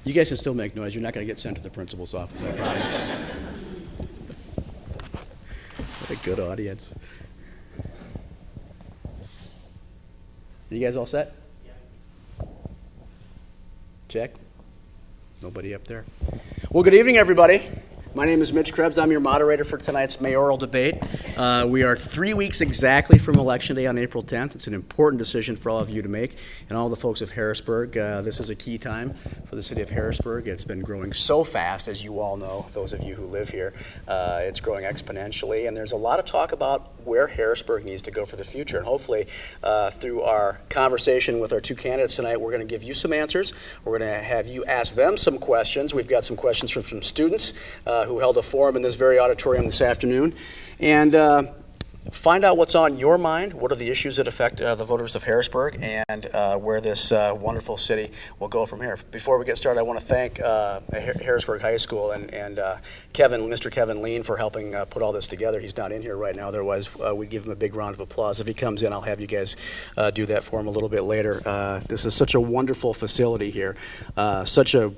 You guys can still make noise. You're not going to get sent to the principal's office, I promise. What a good audience. You guys all set? Yeah. Check. Nobody up there. Well, good evening, everybody. My name is Mitch Krebs. I'm your moderator for tonight's mayoral debate. We are 3 weeks exactly from Election Day on April 10th. It's an important decision for all of you to make, and all the folks of Harrisburg. This is a key time for the city of Harrisburg. It's been growing so fast, as you all know, those of you who live here. It's growing exponentially, and there's a lot of talk about where Harrisburg needs to go for the future. And hopefully, through our conversation with our two candidates tonight, we're going to give you some answers. We're going to have you ask them some questions. We've got some questions from some students who held a forum in this very auditorium this afternoon, and find out what's on your mind, what are the issues that affect the voters of Harrisburg, and where this wonderful city will go from here. Before we get started, I want to thank Harrisburg High School and Mr. Kevin Lean for helping put all this together. He's not in here right now, otherwise we'd give him a big round of applause. If he comes in, I'll have you guys do that for him a little bit later. This is such a wonderful facility here, such a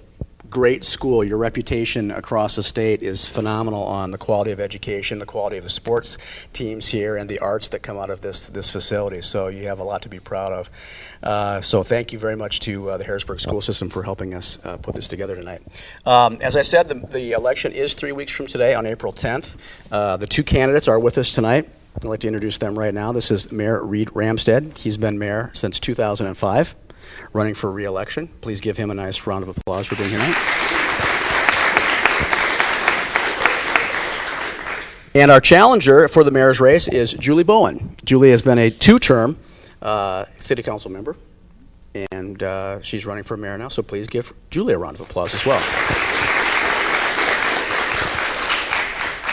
great school. Your reputation across the state is phenomenal on the quality of education, the quality of the sports teams here, and the arts that come out of this facility. So you have a lot to be proud of. So thank you very much to the Harrisburg school system for helping us put this together tonight. As I said, the election is 3 weeks from today on April 10th. The two candidates are with us tonight. I'd like to introduce them right now. This is Mayor Reed Ramstad. He's been mayor since 2005. Running for re-election. Please give him a nice round of applause for being here tonight. And our challenger for the mayor's race is Julie Bowen. Julie has been a two-term city council member, and she's running for mayor now, so please give Julie a round of applause as well.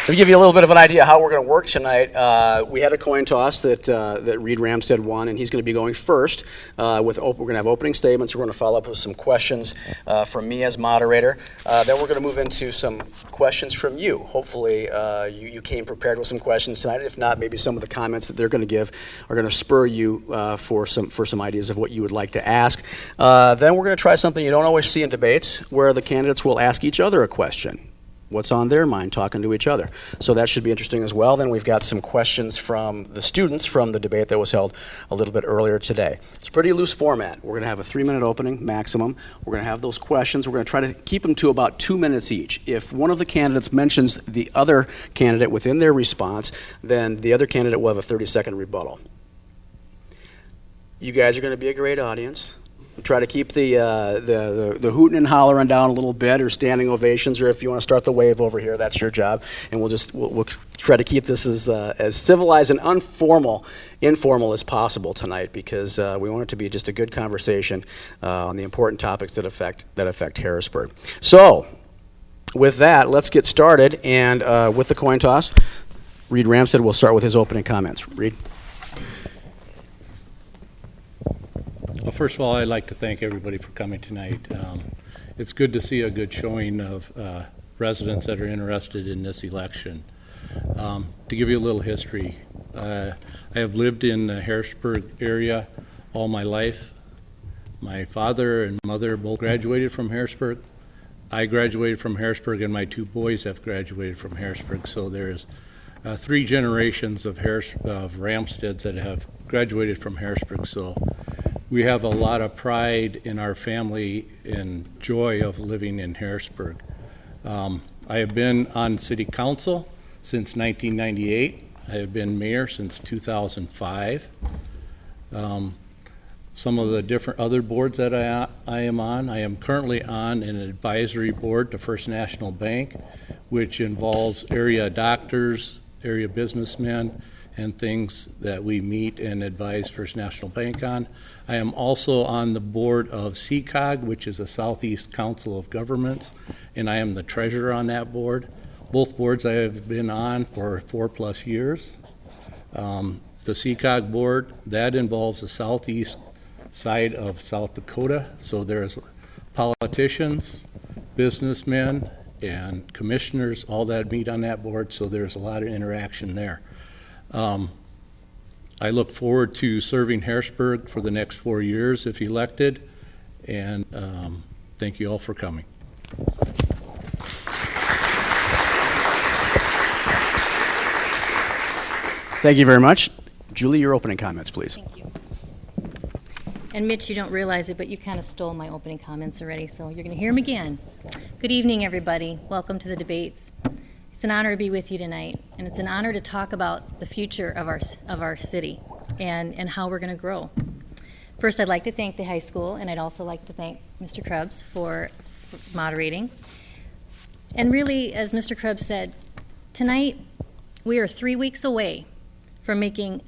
Let me give you a little bit of an idea how we're going to work tonight. We had a coin toss that Reed Ramstad won, and he's going to be going first. We're going to have opening statements. We're going to follow up with some questions from me as moderator. Then we're going to move into some questions from you. Hopefully, you came prepared with some questions tonight. If not, maybe some of the comments that they're going to give are going to spur you for some ideas of what you would like to ask. Then we're going to try something you don't always see in debates, where the candidates will ask each other a question. What's on their mind, talking to each other. So that should be interesting as well. Then we've got some questions from the students from the debate that was held a little bit earlier today. It's a pretty loose format. We're going to have a 3-minute opening maximum. We're going to have those questions. We're going to try to keep them to about 2 minutes each. If one of the candidates mentions the other candidate within their response, then the other candidate will have a 30-second rebuttal. You guys are going to be a great audience. We'll try to keep the hooting and hollering down a little bit, or standing ovations, or if you want to start the wave over here, that's your job. And we'll try to keep this as civilized and informal as possible tonight, because we want it to be just a good conversation on the important topics that affect Harrisburg. So, with that, let's get started. And with the coin toss, Reed Ramstad will start with his opening comments. Reed. Well, first of all, I'd like to thank everybody for coming tonight. It's good to see a good showing of residents that are interested in this election. To give you a little history, I have lived in the Harrisburg area all my life. My father and mother both graduated from Harrisburg. I graduated from Harrisburg, and my two boys have graduated from Harrisburg. So there's 3 generations of Ramstads that have graduated from Harrisburg. So we have a lot of pride in our family and joy of living in Harrisburg. I have been on city council since 1998. I have been mayor since 2005. Some of the different other boards that I am on, I am currently on an advisory board to First National Bank, which involves area doctors, area businessmen, and things that we meet and advise First National Bank on. I am also on the board of CCOG, which is a Southeast Council of Governments, and I am the treasurer on that board. Both boards I have been on for 4+ years. The CCOG board, that involves the southeast side of South Dakota, so there's politicians, businessmen, and commissioners, all that meet on that board, so there's a lot of interaction there. I look forward to serving Harrisburg for the next 4 years if elected, and thank you all for coming. Thank you very much. Julie, your opening comments, please. Thank you. And Mitch, you don't realize it, but you kind of stole my opening comments already, so you're going to hear them again. Good evening, everybody. Welcome to the debates. It's an honor to be with you tonight, and it's an honor to talk about the future of our city and how we're going to grow. First, I'd like to thank the high school, and I'd also like to thank Mr. Krebs for moderating. And really, as Mr. Krebs said, tonight we are 3 weeks away from making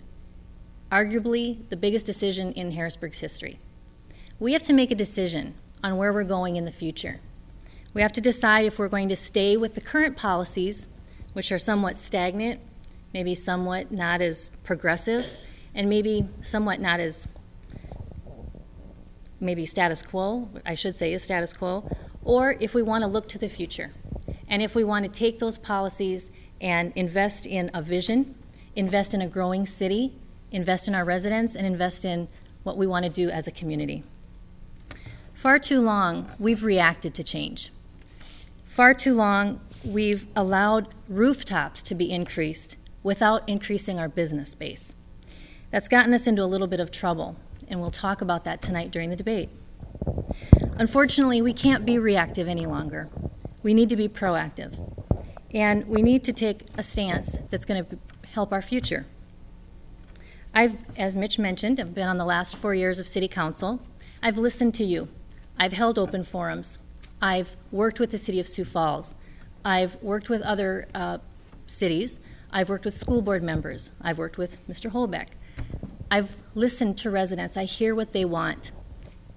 arguably the biggest decision in Harrisburg's history. We have to make a decision on where we're going in the future. We have to decide if we're going to stay with the current policies, which are somewhat stagnant, maybe somewhat not as progressive, and maybe somewhat not as maybe status quo, I should say is status quo, or if we want to look to the future. And if we want to take those policies and invest in a vision, invest in a growing city, invest in our residents, and invest in what we want to do as a community. Far too long, we've reacted to change. Far too long, we've allowed rooftops to be increased without increasing our business base. That's gotten us into a little bit of trouble, and we'll talk about that tonight during the debate. Unfortunately, we can't be reactive any longer. We need to be proactive, and we need to take a stance that's going to help our future. As Mitch mentioned, I've been on the last 4 years of City Council. I've listened to you. I've held open forums. I've worked with the City of Sioux Falls. I've worked with other cities. I've worked with school board members. I've worked with Mr. Holbeck. I've listened to residents. I hear what they want.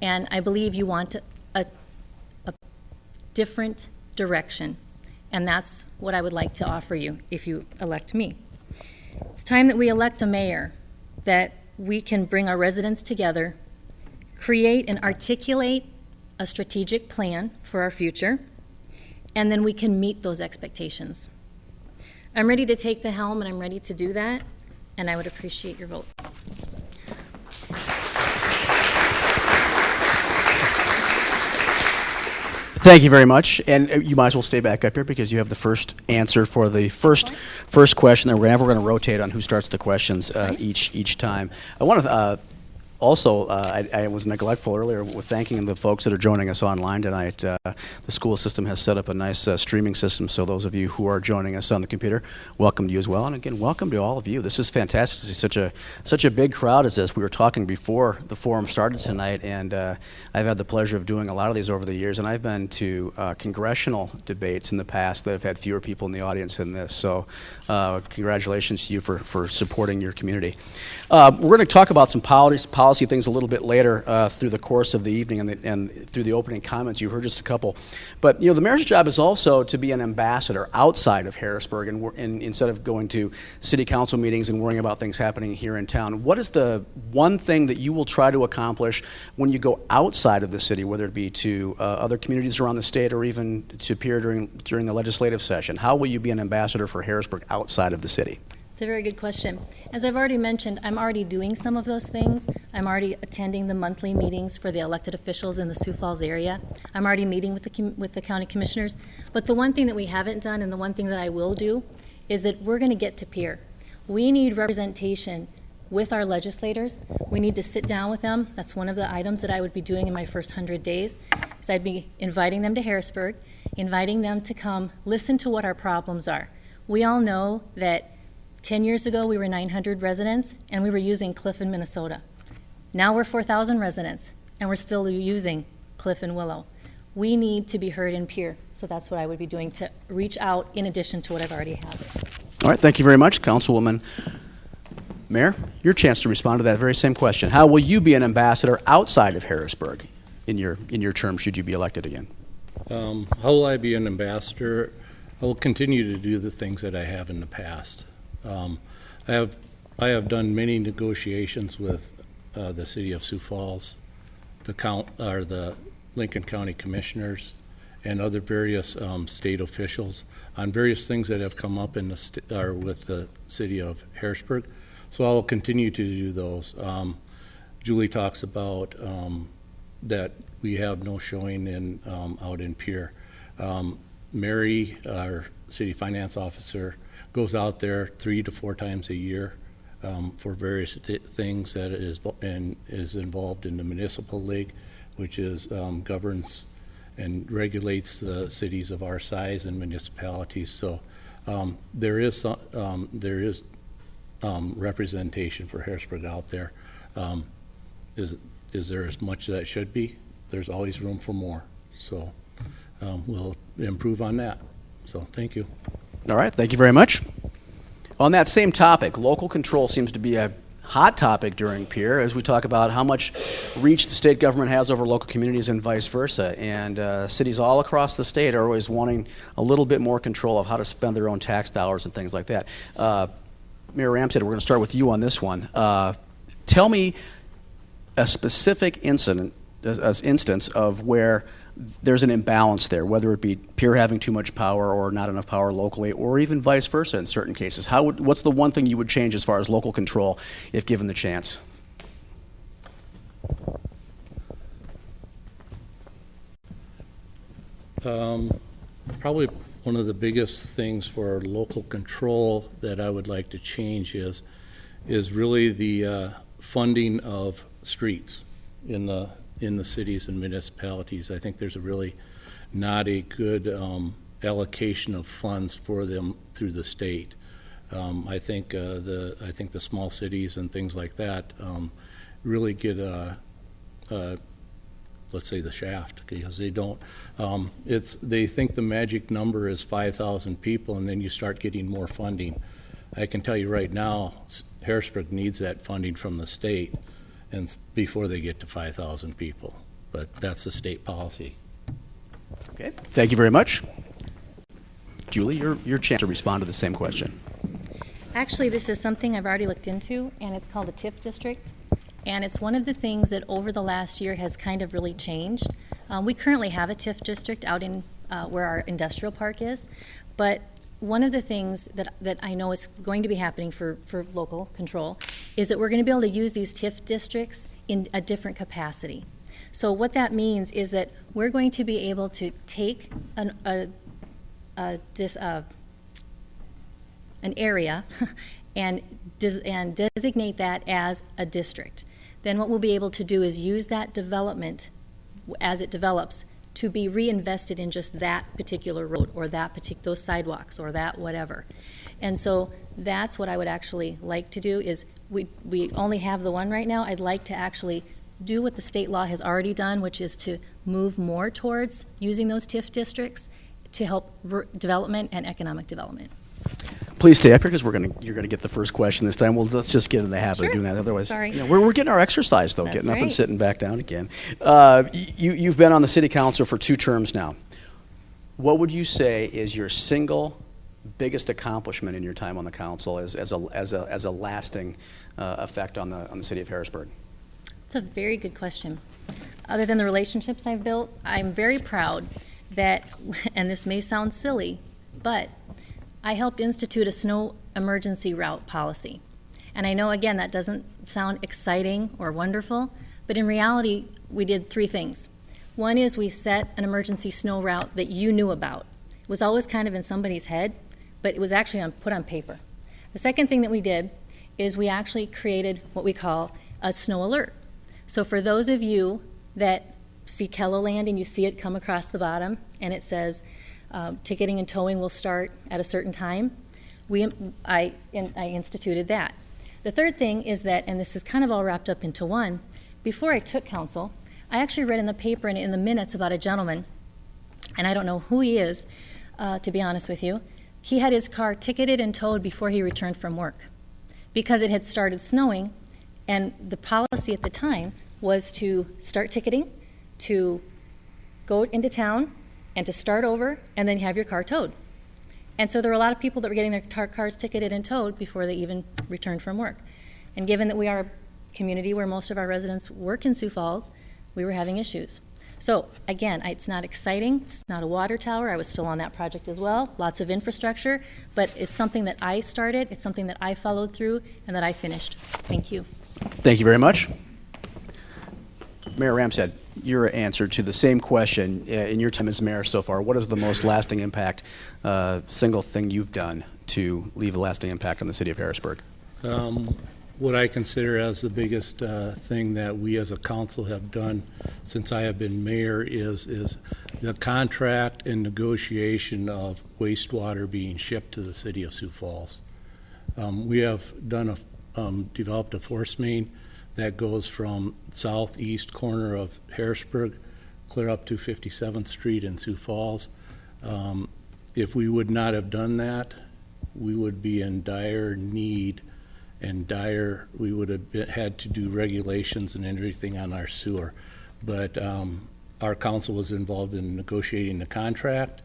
And I believe you want a different direction. And that's what I would like to offer you if you elect me. It's time that we elect a mayor, that we can bring our residents together, create and articulate a strategic plan for our future, and then we can meet those expectations. I'm ready to take the helm, and I'm ready to do that, and I would appreciate your vote. Thank you very much, and you might as well stay back up here because you have the first answer for the first question. Then we're going to rotate on who starts the questions each time. I want to also, I was neglectful earlier with thanking the folks that are joining us online tonight. The school system has set up a nice streaming system, so those of you who are joining us on the computer, welcome to you as well. And again, welcome to all of you. This is fantastic to see such a big crowd as this. We were talking before the forum started tonight, and I've had the pleasure of doing a lot of these over the years, and I've been to congressional debates in the past that have had fewer people in the audience than this. So congratulations to you for supporting your community. We're going to talk about some policy things a little bit later through the course of the evening and through the opening comments. You heard just a couple. But the mayor's job is also to be an ambassador outside of Harrisburg, and instead of going to city council meetings and worrying about things happening here in town. What is the one thing that you will try to accomplish when you go outside of the city, whether it be to other communities around the state or even to appear during the legislative session? How will you be an ambassador for Harrisburg outside of the city? It's a very good question. As I've already mentioned, I'm already doing some of those things. I'm already attending the monthly meetings for the elected officials in the Sioux Falls area. I'm already meeting with the county commissioners. But the one thing that we haven't done, and the one thing that I will do, is that we're going to get to peer. We need representation with our legislators. We need to sit down with them. That's one of the items that I would be doing in my first 100 days. So I'd be inviting them to Harrisburg, inviting them to come listen to what our problems are. We all know that 10 years ago, we were 900 residents, and we were using Cliff in Minnesota. Now we're 4,000 residents, and we're still using Cliff and Willow. We need to be heard in peer, so that's what I would be doing to reach out in addition to what I've already had. All right, thank you very much, Councilwoman. Mayor, your chance to respond to that very same question. How will you be an ambassador outside of Harrisburg in your term, should you be elected again? How will I be an ambassador? I will continue to do the things that I have in the past. I have done many negotiations with the City of Sioux Falls, the Lincoln County Commissioners, and other various state officials on various things that have come up with the City of Harrisburg. So I will continue to do those. Julie talks about that we have no showing out in Pierre. Mary, our city finance officer, goes out there 3 to 4 times a year for various things that is involved in the municipal league, which is governs and regulates the cities of our size and municipalities. So there is representation for Harrisburg out there. Is there as much that should be? There's always room for more. So we'll improve on that. So thank you. All right, thank you very much. On that same topic, local control seems to be a hot topic during PEER as we talk about how much reach the state government has over local communities and vice versa. And cities all across the state are always wanting a little bit more control of how to spend their own tax dollars and things like that. Mayor Ramstad, we're going to start with you on this one. Tell me a specific instance of where there's an imbalance there, whether it be PEER having too much power or not enough power locally, or even vice versa in certain cases. What's the one thing you would change as far as local control if given the chance? Probably one of the biggest things for local control that I would like to change is really the funding of streets in the cities and municipalities. I think there's really not a good allocation of funds for them through the state. I think the small cities and things like that really get let's say the shaft, because they don't. They think the magic number is 5,000 people, and then you start getting more funding. I can tell you right now, Harrisburg needs that funding from the state, and before they get to 5,000 people. But that's the state policy. Okay, thank you very much. Julie, your chance to respond to the same question. Actually, this is something I've already looked into, and it's called a TIF district. And it's one of the things that over the last year has kind of really changed. We currently have a TIF district out in where our industrial park is, but one of the things that I know is going to be happening for local control is that we're going to be able to use these TIF districts in a different capacity. So what that means is that we're going to be able to take an area and designate that as a district. Then what we'll be able to do is use that development as it develops to be reinvested in just that particular road or those sidewalks or that whatever. And so that's what I would actually like to do is we only have the one right now. I'd like to actually do what the state law has already done, which is to move more towards using those TIF districts to help development and economic development. Please stay up here because you're gonna get the first question this time. Well, let's just get in the habit of doing that. Otherwise, Sorry. We're getting our exercise though, That's getting up and right. sitting back down again. You've been on the city council for 2 terms now. What would you say is your single biggest accomplishment in your time on the council as a lasting effect on the city of Harrisburg? It's a very good question. Other than the relationships I've built, I'm very proud that, and this may sound silly, but I helped institute a snow emergency route policy. And I know, again, that doesn't sound exciting or wonderful, but in reality, we did 3 things. One is we set an emergency snow route that you knew about. It was always kind of in somebody's head, but it was actually put on paper. The second thing that we did is we actually created what we call a snow alert. So for those of you that see Kelloland and you see it come across the bottom and it says ticketing and towing will start at a certain time, I instituted that. The third thing is that, and this is kind of all wrapped up into one, before I took council, I actually read in the paper and in the minutes about a gentleman, and I don't know who he is, to be honest with you. He had his car ticketed and towed before he returned from work because it had started snowing, and the policy at the time was to start ticketing, to go into town, and to start over, and then have your car towed. And so there were a lot of people that were getting their cars ticketed and towed before they even returned from work. And given that we are a community where most of our residents work in Sioux Falls, we were having issues. So again, it's not exciting, it's not a water tower, I was still on that project as well, lots of infrastructure, but it's something that I started, it's something that I followed through, and that I finished. Thank you. Thank you very much. Mayor Ramstad, your answer to the same question in your time as mayor so far. What is the most lasting impact, single thing you've done to leave a lasting impact on the city of Harrisburg? What I consider as the biggest thing that we as a council have done since I have been mayor is the contract and negotiation of wastewater being shipped to the city of Sioux Falls. We have developed a force main that goes from southeast corner of Harrisburg clear up to 57th Street in Sioux Falls. If we would not have done that, we would be in dire need and we would have had to do regulations and everything on our sewer. But our council was involved in negotiating the contract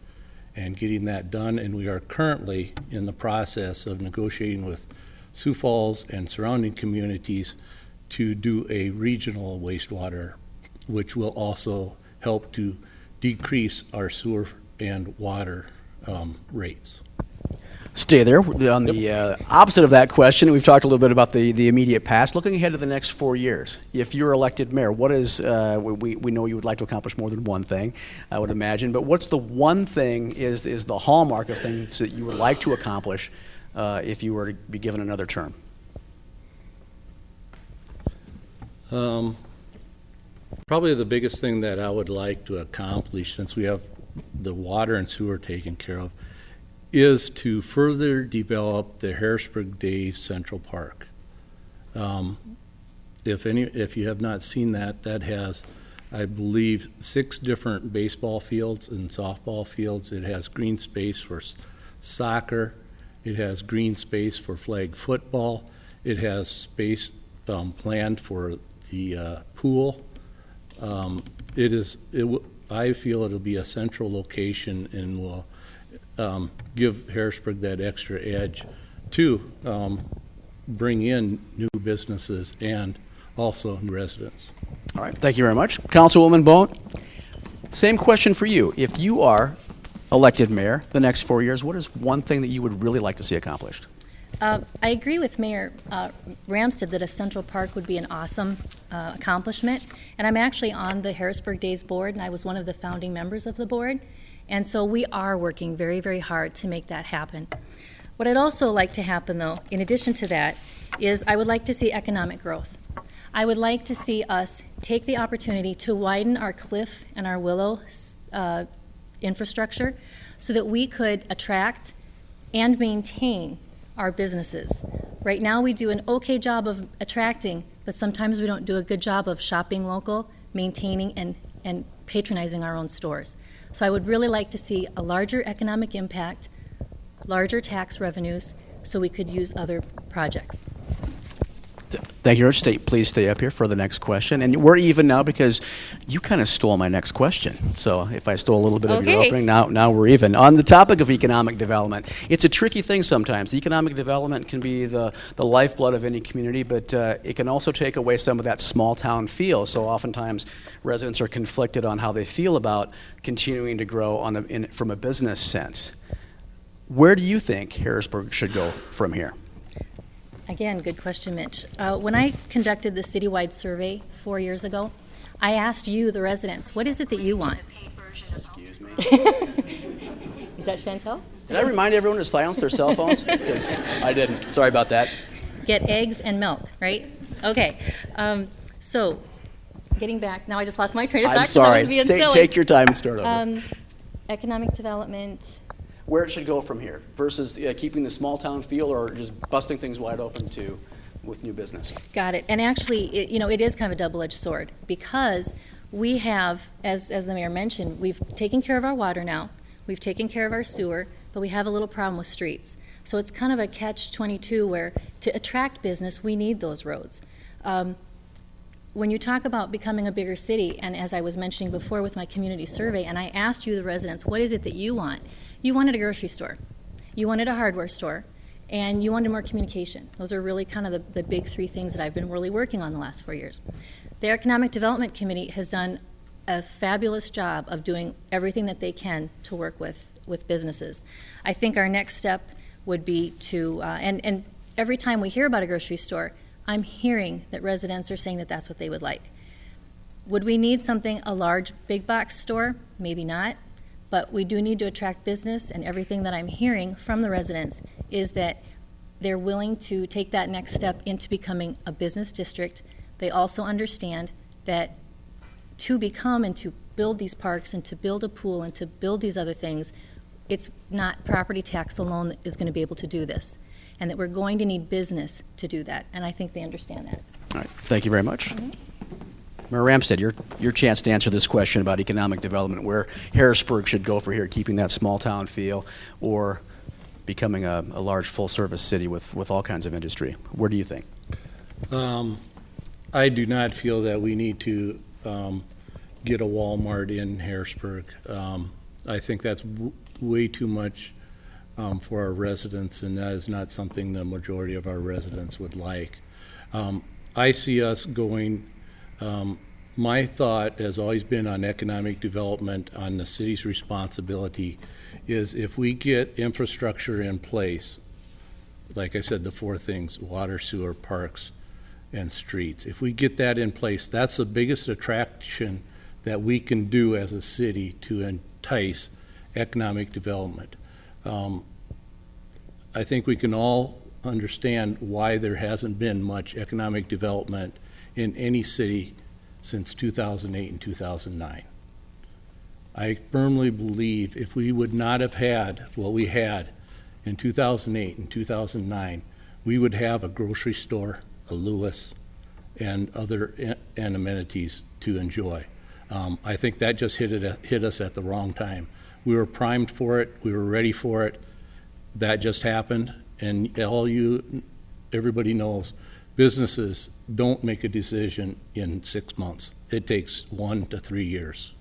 and getting that done, and we are currently in the process of negotiating with Sioux Falls and surrounding communities to do a regional wastewater, which will also help to decrease our sewer and water rates. Stay there. On the opposite of that question, we've talked a little bit about the immediate past. Looking ahead to the next 4 years, if you're elected mayor, what is, we know you would like to accomplish more than one thing, I would imagine, but what's the one thing is the hallmark of things that you would like to accomplish if you were to be given another term? Probably the biggest thing that I would like to accomplish, since we have the water and sewer taken care of, is to further develop the Harrisburg Days Central Park. If you have not seen that, that has, I believe, 6 different baseball fields and softball fields. It has green space for soccer. It has green space for flag football. It has space planned for the pool. I feel it'll be a central location and will give Harrisburg that extra edge to bring in new businesses and also new residents. All right, thank you very much. Councilwoman Bowen, same question for you. If you are elected mayor the next 4 years, what is one thing that you would really like to see accomplished? I agree with Mayor Ramstad that a Central Park would be an awesome accomplishment. And I'm actually on the Harrisburg Days board, and I was one of the founding members of the board. And so we are working very, very hard to make that happen. What I'd also like to happen, though, in addition to that, is I would like to see economic growth. I would like to see us take the opportunity to widen our Cliff and our Willow infrastructure so that we could attract and maintain our businesses. Right now we do an okay job of attracting, but sometimes we don't do a good job of shopping local, maintaining and patronizing our own stores. So I would really like to see a larger economic impact, larger tax revenues, so we could use other projects. Thank you, Rich. Please stay up here for the next question. And we're even now because you kind of stole my next question. So if I stole a little bit of your opening, now we're even. On the topic of economic development, it's a tricky thing sometimes. Economic development can be the lifeblood of any community, but it can also take away some of that small town feel. So oftentimes residents are conflicted on how they feel about continuing to grow from a business sense. Where do you think Harrisburg should go from here? Again, good question, Mitch. When I conducted the citywide survey 4 years ago, I asked you, the residents, what is it that you want? Excuse me. Is that Chantel? Did I remind everyone to silence their cell phones? Because I didn't. Sorry about that. Get eggs and milk, right? Okay. So, getting back, now I just lost my train of thought. I'm sorry. I was being silly. Take your time and start over. Economic development. Where it should go from here versus keeping the small town feel or just busting things wide open with new business. Got it. And actually, it is kind of a double-edged sword because we have, as the mayor mentioned, we've taken care of our water now, we've taken care of our sewer, but we have a little problem with streets. So it's kind of a catch-22 where to attract business, we need those roads. When you talk about becoming a bigger city, and as I was mentioning before with my community survey, and I asked you, the residents, what is it that you want? You wanted a grocery store, you wanted a hardware store, and you wanted more communication. Those are really kind of the big 3 things that I've been really working on the last 4 years. The Economic Development Committee has done a fabulous job of doing everything that they can to work with businesses. I think our next step would be to, and every time we hear about a grocery store, I'm hearing that residents are saying that that's what they would like. Would we need something, a large big box store? Maybe not, but we do need to attract business, and everything that I'm hearing from the residents is that they're willing to take that next step into becoming a business district. They also understand that to become and to build these parks and to build a pool and to build these other things, it's not property tax alone that is going to be able to do this, and that we're going to need business to do that, and I think they understand that. All right, thank you very much. Mayor Ramstad, your chance to answer this question about economic development, where Harrisburg should go for here, keeping that small town feel, or becoming a large full-service city with all kinds of industry. Where do you think? I do not feel that we need to get a Walmart in Harrisburg. I think that's way too much for our residents, and that is not something the majority of our residents would like. I see us going, my thought has always been on economic development, on the city's responsibility, is if we get infrastructure in place, like I said, the four things, water, sewer, parks, and streets. If we get that in place, that's the biggest attraction that we can do as a city to entice economic development. I think we can all understand why there hasn't been much economic development in any city since 2008 and 2009. I firmly believe if we would not have had what we had in 2008 and 2009, we would have a grocery store, a Lewis, and other and amenities to enjoy. I think that just hit us at the wrong time. We were primed for it. We were ready for it. That just happened, and everybody knows businesses don't make a decision in 6 months. It takes 1 to 3 years.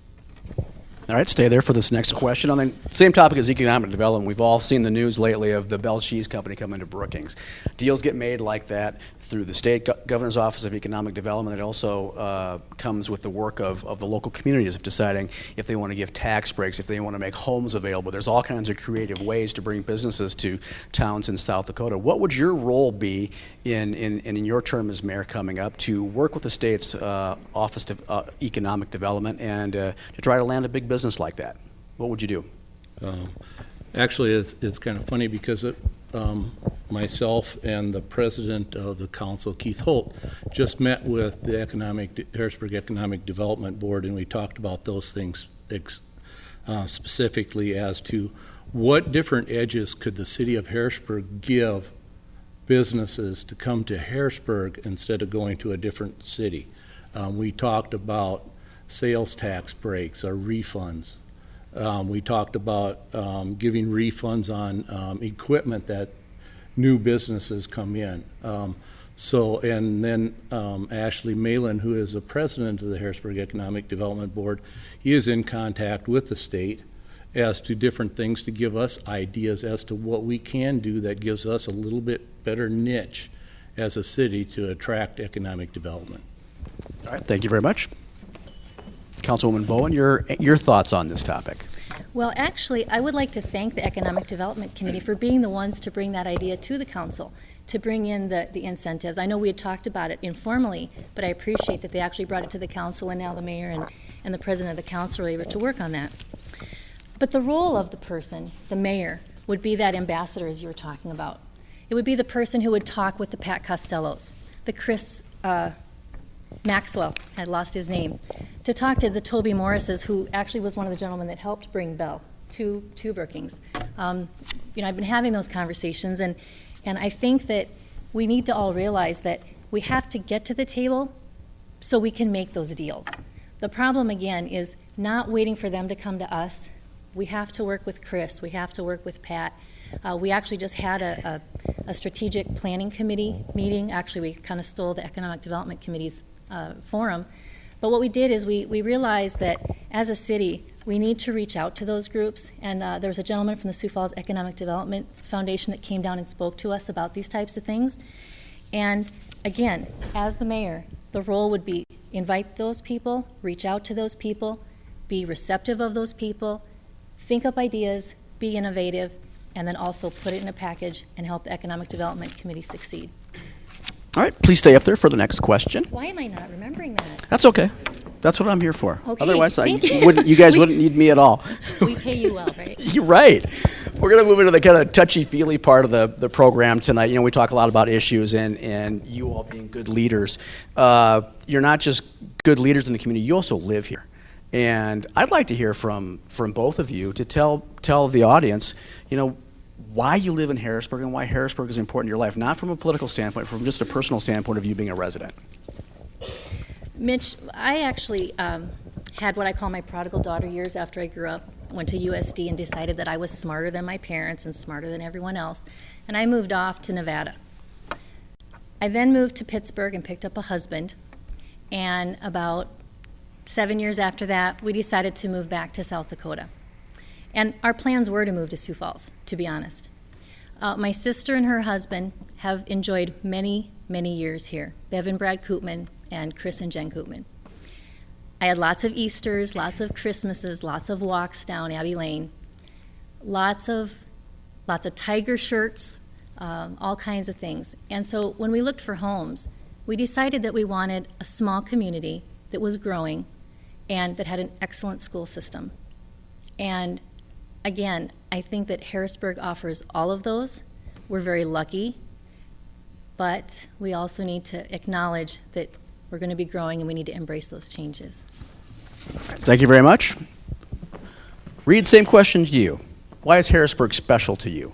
All right, stay there for this next question. On the same topic as economic development, we've all seen the news lately of the Bell Cheese Company coming to Brookings. Deals get made like that through the state governor's office of economic development. It also comes with the work of the local communities of deciding if they want to give tax breaks, if they want to make homes available. There's all kinds of creative ways to bring businesses to towns in South Dakota. What would your role be in your term as mayor coming up to work with the state's office of economic development and to try to land a big business like that? What would you do? Actually, it's kind of funny because myself and the president of the council, Keith Holt, just met with the Harrisburg Economic Development Board, and we talked about those things specifically as to what different edges could the city of Harrisburg give businesses to come to Harrisburg instead of going to a different city. We talked about sales tax breaks or refunds. We talked about giving refunds on equipment that new businesses come in. And then Ashley Malin, who is the president of the Harrisburg Economic Development Board, he is in contact with the state as to different things to give us ideas as to what we can do that gives us a little bit better niche as a city to attract economic development. All right, thank you very much. Councilwoman Bowen, your thoughts on this topic? Well, actually, I would like to thank the Economic Development Committee for being the ones to bring that idea to the council, to bring in the incentives. I know we had talked about it informally, but I appreciate that they actually brought it to the council, and now the mayor and the president of the council are able to work on that. But the role of the person, the mayor, would be that ambassador, as you were talking about. It would be the person who would talk with the Pat Costellos, the Chris Maxwell, I lost his name, to talk to the Toby Morrises, who actually was one of the gentlemen that helped bring Bell to Brookings. I've been having those conversations, and I think that we need to all realize that we have to get to the table so we can make those deals. The problem, again, is not waiting for them to come to us. We have to work with Chris. We have to work with Pat. We actually just had a strategic planning committee meeting. Actually, we kind of stole the Economic Development Committee's forum. But what we did is we realized that as a city, we need to reach out to those groups. And there was a gentleman from the Sioux Falls Economic Development Foundation that came down and spoke to us about these types of things. And again, as the mayor, the role would be invite those people, reach out to those people, be receptive of those people, think up ideas, be innovative, and then also put it in a package and help the Economic Development Committee succeed. All right, please stay up there for the next question. Why am I not remembering that? That's okay. That's what I'm here for. Okay, Otherwise, thank you. you guys wouldn't need me at all. We pay you well, right? You're right. We're going to move into the kind of touchy-feely part of the program tonight. You know, we talk a lot about issues and you all being good leaders. You're not just good leaders in the community, you also live here. And I'd like to hear from both of you to tell the audience, you know, why you live in Harrisburg and why Harrisburg is important in your life, not from a political standpoint, from just a personal standpoint of you being a resident. Mitch, I actually had what I call my prodigal daughter years after I grew up. Went to USD and decided that I was smarter than my parents and smarter than everyone else, and I moved off to Nevada. I then moved to Pittsburgh and picked up a husband, and about 7 years after that, we decided to move back to South Dakota. And our plans were to move to Sioux Falls, to be honest. My sister and her husband have enjoyed many, many years here. Bev and Brad Koopman and Chris and Jen Koopman. I had lots of Easters, lots of Christmases, lots of walks down Abbey Lane, lots of tiger shirts, all kinds of things. And so when we looked for homes, we decided that we wanted a small community that was growing and that had an excellent school system. And again, I think that Harrisburg offers all of those. We're very lucky, but we also need to acknowledge that we're going to be growing and we need to embrace those changes. Thank you very much. Reed, same question to you. Why is Harrisburg special to you?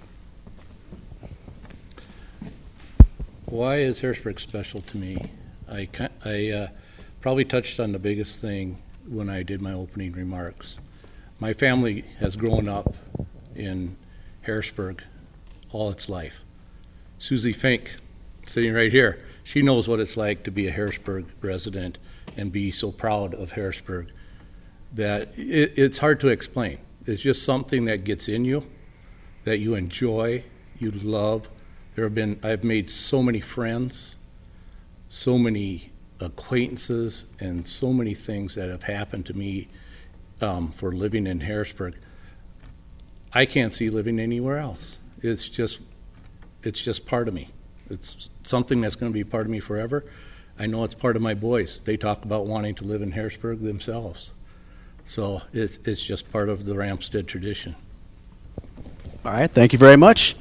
Why is Harrisburg special to me? I probably touched on the biggest thing when I did my opening remarks. My family has grown up in Harrisburg all its life. Susie Fink, sitting right here, she knows what it's like to be a Harrisburg resident and be so proud of Harrisburg that it's hard to explain. It's just something that gets in you, that you enjoy, you love. I've made so many friends, so many acquaintances, and so many things that have happened to me for living in Harrisburg. I can't see living anywhere else. It's just part of me. It's something that's going to be part of me forever. I know it's part of my boys. They talk about wanting to live in Harrisburg themselves. So it's just part of the Ramstad tradition. All right, thank you very much.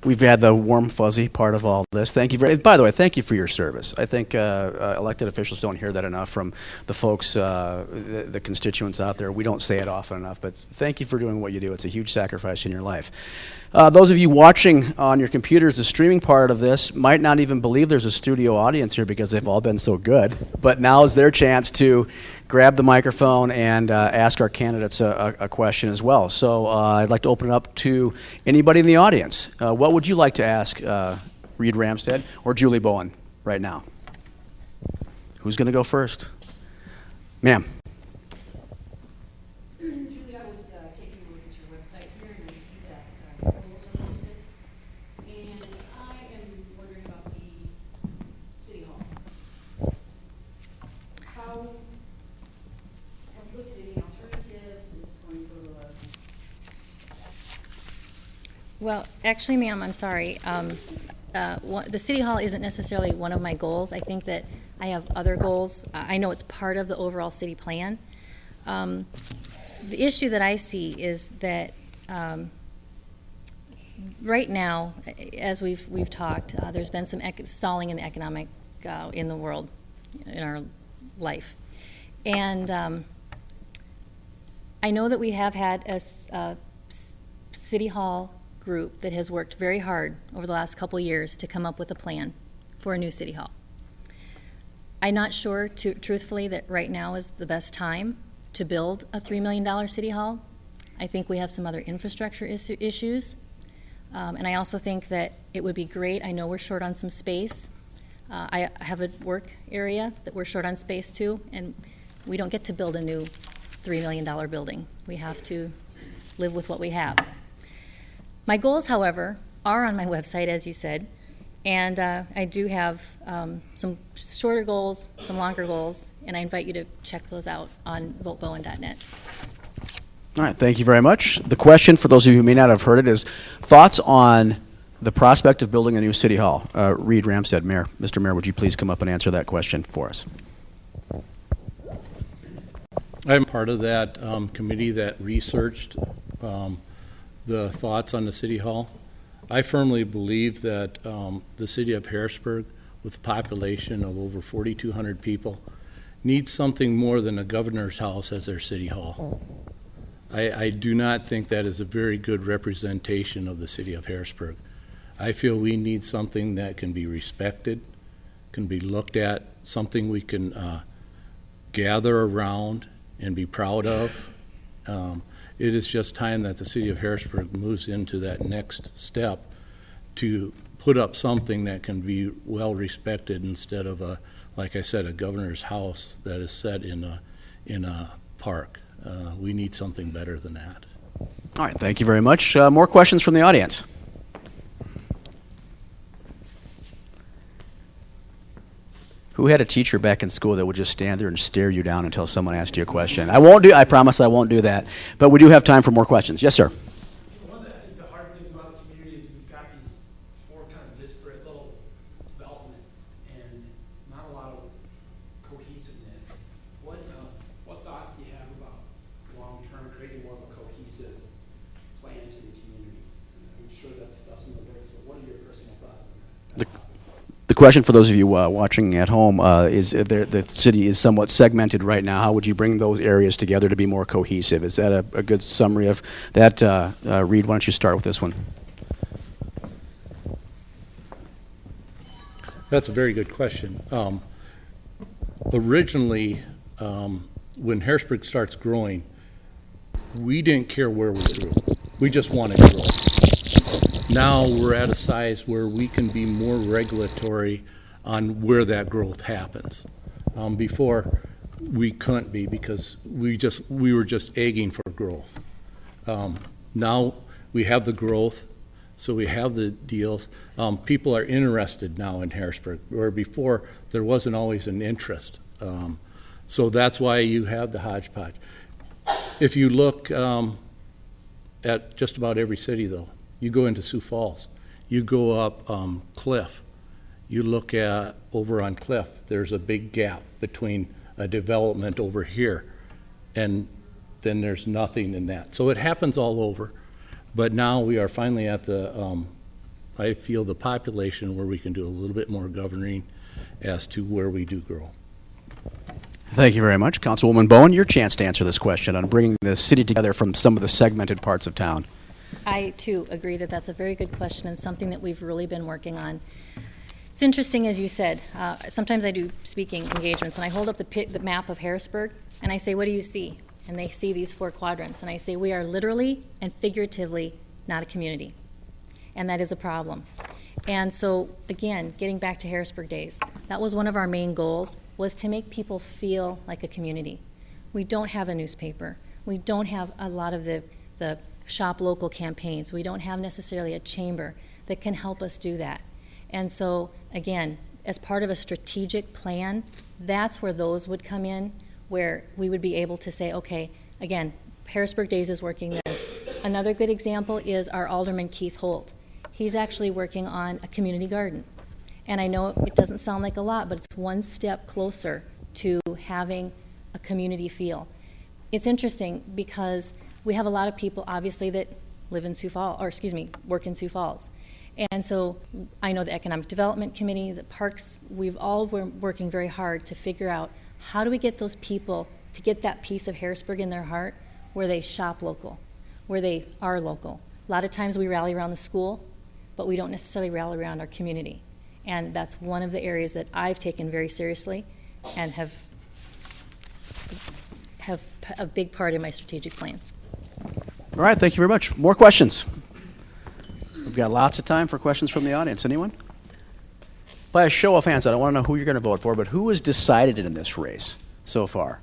We've had the warm, fuzzy part of all this. Thank you by the way, thank you for your service. I think elected officials don't hear that enough from the folks, the constituents out there. We don't say it often enough, but thank you for doing what you do. It's a huge sacrifice in your life. Those of you watching on your computers, the streaming part of this might not even believe there's a studio audience here because they've all been so good. But now is their chance to grab the microphone and ask our candidates a question as well. So I'd like to open it up to anybody in the audience. What would you like to ask Reed Ramstad or Julie Bowen right now? Who's going to go first? Ma'am. Julie, I was taking a look at your website here and I see that goals are posted. And I am wondering about the City Hall. Have you looked at any alternatives? Is this going to go to a... Well, actually, ma'am, I'm sorry. The City Hall isn't necessarily one of my goals. I think that I have other goals. I know it's part of the overall city plan. The issue that I see is that right now, as we've talked, there's been some stalling in the economic in the world, in our life, and I know that we have had a City Hall group that has worked very hard over the last couple years to come up with a plan for a new City Hall. I'm not sure, truthfully, that right now is the best time to build a $3 million City Hall. I think we have some other infrastructure issues. And I also think that it would be great. I know we're short on some space. I have a work area that we're short on space too, and we don't get to build a new $3 million building. We have to live with what we have. My goals, however, are on my website, as you said, and I do have some shorter goals, some longer goals, and I invite you to check those out on votebowen.net. All right, thank you very much. The question, for those of you who may not have heard it, is thoughts on the prospect of building a new City Hall. Reed Ramstad, Mayor. Mr. Mayor, would you please come up and answer that question for us? I'm part of that committee that researched the thoughts on the City Hall. I firmly believe that the city of Harrisburg, with a population of over 4,200 people, needs something more than a governor's house as their city hall. I do not think that is a very good representation of the city of Harrisburg. I feel we need something that can be respected, can be looked at, something we can gather around and be proud of. It is just time that the city of Harrisburg moves into that next step to put up something that can be well respected instead of like I said, a governor's house that is set in a park. We need something better than that. All right, thank you very much. More questions from the audience? Who had a teacher back in school that would just stand there and stare you down until someone asked you a question? I promise I won't do that. But we do have time for more questions. Yes, sir. One of the hard things about the community is we've got these four kind of disparate little developments and not a lot of cohesiveness. What thoughts do you have about long-term creating more of a cohesive plan to the community? I'm sure that stuff's in the works, but what are your personal thoughts on that? The question for those of you watching at home is the city is somewhat segmented right now. How would you bring those areas together to be more cohesive? Is that a good summary of that? Reed, why don't you start with this one? That's a very good question. Originally, when Harrisburg starts growing, we didn't care where we grew. We just wanted to grow. Now we're at a size where we can be more regulatory on where that growth happens. Before, we couldn't be because we were just egging for growth. Now we have the growth, so we have the deals. People are interested now in Harrisburg, where before there wasn't always an interest. So that's why you have the hodgepodge. If you look at just about every city, though, you go into Sioux Falls, you go up Cliff, you look at over on Cliff, there's a big gap between a development over here, and then there's nothing in that. So it happens all over, but now we are finally at the, I feel, the population where we can do a little bit more governing as to where we do grow. Thank you very much. Councilwoman Bowen, your chance to answer this question on bringing the city together from some of the segmented parts of town. I, too, agree that that's a very good question and something that we've really been working on. It's interesting, as you said, sometimes I do speaking engagements, and I hold up the map of Harrisburg, and I say, what do you see? And they see these four quadrants, and I say, we are literally and figuratively not a community, and that is a problem. And so, again, getting back to Harrisburg Days, that was one of our main goals, was to make people feel like a community. We don't have a newspaper. We don't have a lot of the shop local campaigns. We don't have necessarily a chamber that can help us do that. And so, again, as part of a strategic plan, that's where those would come in, where we would be able to say, okay, again, Harrisburg Days is working this. Another good example is our Alderman Keith Holt. He's actually working on a community garden. And I know it doesn't sound like a lot, but it's one step closer to having a community feel. It's interesting because we have a lot of people, obviously, that live in Sioux Falls, or excuse me, work in Sioux Falls. And so I know the Economic Development Committee, the parks, we've all been working very hard to figure out how do we get those people to get that piece of Harrisburg in their heart where they shop local, where they are local. A lot of times we rally around the school, but we don't necessarily rally around our community. And that's one of the areas that I've taken very seriously and have a big part in my strategic plan. All right, thank you very much. More questions? We've got lots of time for questions from the audience. Anyone? By a show of hands, I don't want to know who you're going to vote for, but who has decided in this race so far?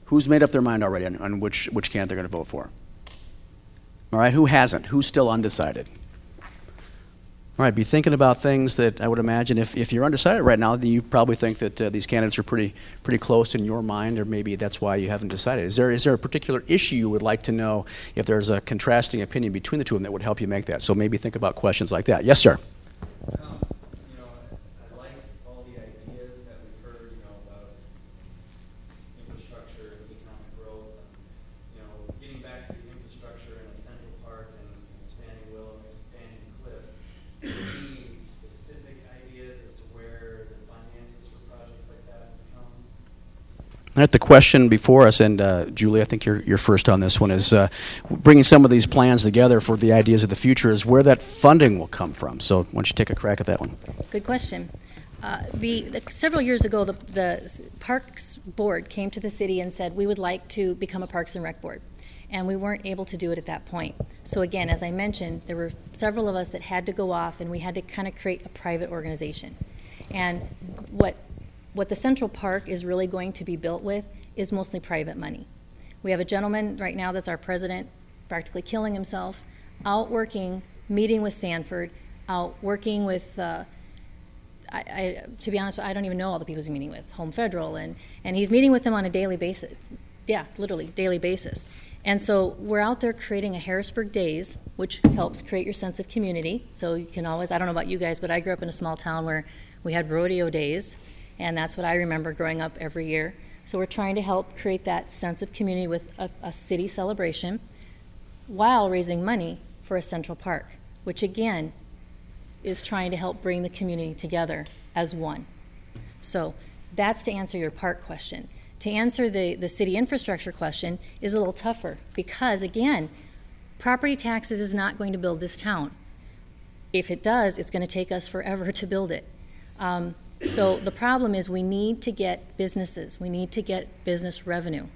Who's made up their mind already on which candidate they're going to vote for? All right, who hasn't? Who's still undecided? All right, be thinking about things that I would imagine if you're undecided right now, then you probably think that these candidates are pretty close in your mind, or maybe that's why you haven't decided. Is there a particular issue you would like to know if there's a contrasting opinion between the two of them that would help you make that? So maybe think about questions like that. Yes, sir. I like all the ideas that we've heard, about infrastructure, economic growth. All right, the question before us, and Julie, I think you're first on this one, is bringing some of these plans together for the ideas of the future is where that funding will come from. So why don't you take a crack at that one? Good question. Several years ago, the Parks Board came to the city and said, we would like to become a Parks and Rec Board. And we weren't able to do it at that point. So again, as I mentioned, there were several of us that had to go off and we had to kind of create a private organization. And what the Central Park is really going to be built with is mostly private money. We have a gentleman right now that's our president, practically killing himself, out working, meeting with Sanford, out working with, to be honest, I don't even know all the people he's meeting with, Home Federal, and he's meeting with them on a daily basis. Yeah, literally, daily basis. And so we're out there creating a Harrisburg Days, which helps create your sense of community. So you can always, I don't know about you guys, but I grew up in a small town where we had rodeo days, and that's what I remember growing up every year. So we're trying to help create that sense of community with a city celebration while raising money for a Central Park, which again is trying to help bring the community together as one. So that's to answer your park question. To answer the city infrastructure question is a little tougher because, again, property taxes is not going to build this town. If it does, it's going to take us forever to build it. So the problem is we need to get businesses. We need to get business revenue.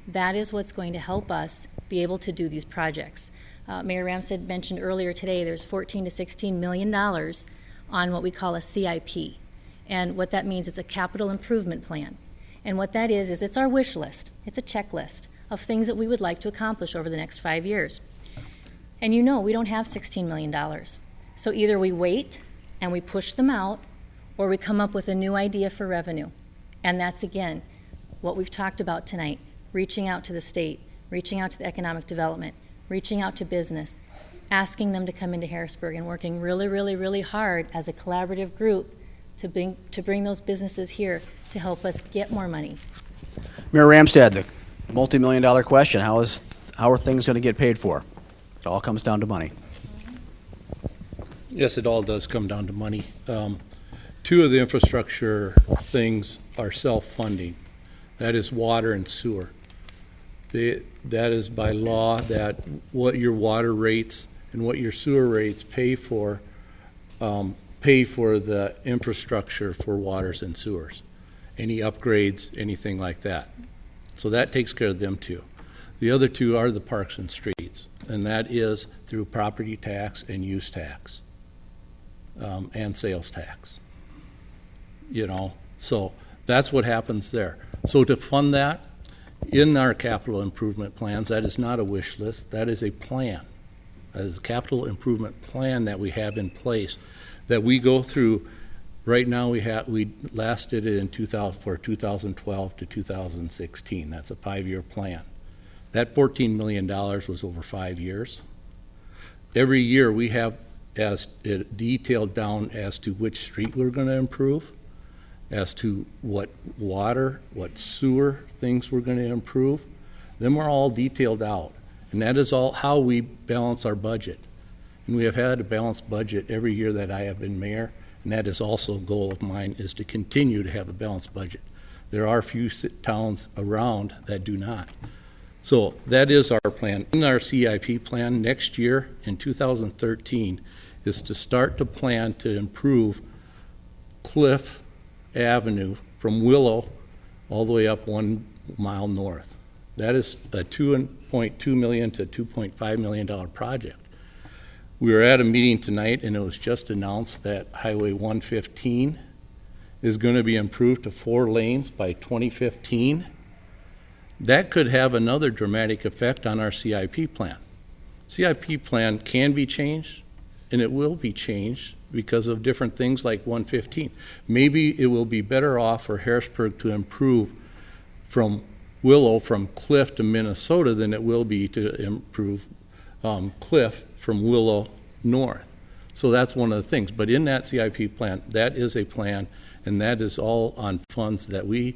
That is what's going to help us be able to do these projects. Mayor Ramstad mentioned earlier today there's $14 to $16 million on what we call a CIP. And what that means, it's a capital improvement plan. And what that is it's our wish list. It's a checklist of things that we would like to accomplish over the next 5 years. And you know we don't have $16 million. So either we wait and we push them out, or we come up with a new idea for revenue. And that's, again, what we've talked about tonight, reaching out to the state, reaching out to the economic development, reaching out to business, asking them to come into Harrisburg and working really, really, really hard as a collaborative group to bring those businesses here to help us get more money. Mayor Ramstad, the multi-million-dollar question, how are things going to get paid for? It all comes down to money. Yes, it all does come down to money. Two of the infrastructure things are self-funding. That is water and sewer. That is by law that what your water rates and what your sewer rates pay for the infrastructure for waters and sewers. Any upgrades, anything like that. So that takes care of them too. The other two are the parks and streets, and that is through property tax and use tax and sales tax. You know, so that's what happens there. So to fund that, in our capital improvement plans, that is not a wish list, that is a plan. That is a capital improvement plan that we have in place that we go through. Right now we last did it in 2012 to 2016. That's a 5-year plan. That $14 million was over 5 years. Every year we have as it detailed down as to which street we're going to improve, as to what water, what sewer things we're going to improve. Them are all detailed out. And that is all how we balance our budget. And we have had a balanced budget every year that I have been mayor, and that is also a goal of mine, is to continue to have a balanced budget. There are few towns around that do not. So that is our plan. In our CIP plan next year, in 2013, is to start to plan to improve Cliff Avenue from Willow all the way up 1 mile north. That is a $2.2 million to $2.5 million project. We were at a meeting tonight and it was just announced that Highway 115 is going to be improved to 4 lanes by 2015. That could have another dramatic effect on our CIP plan. CIP plan can be changed and it will be changed because of different things like 115. Maybe it will be better off for Harrisburg to improve from Willow, from Cliff to Minnesota, than it will be to improve Cliff from Willow north. So that's one of the things. But in that CIP plan, that is a plan, and that is all on funds that we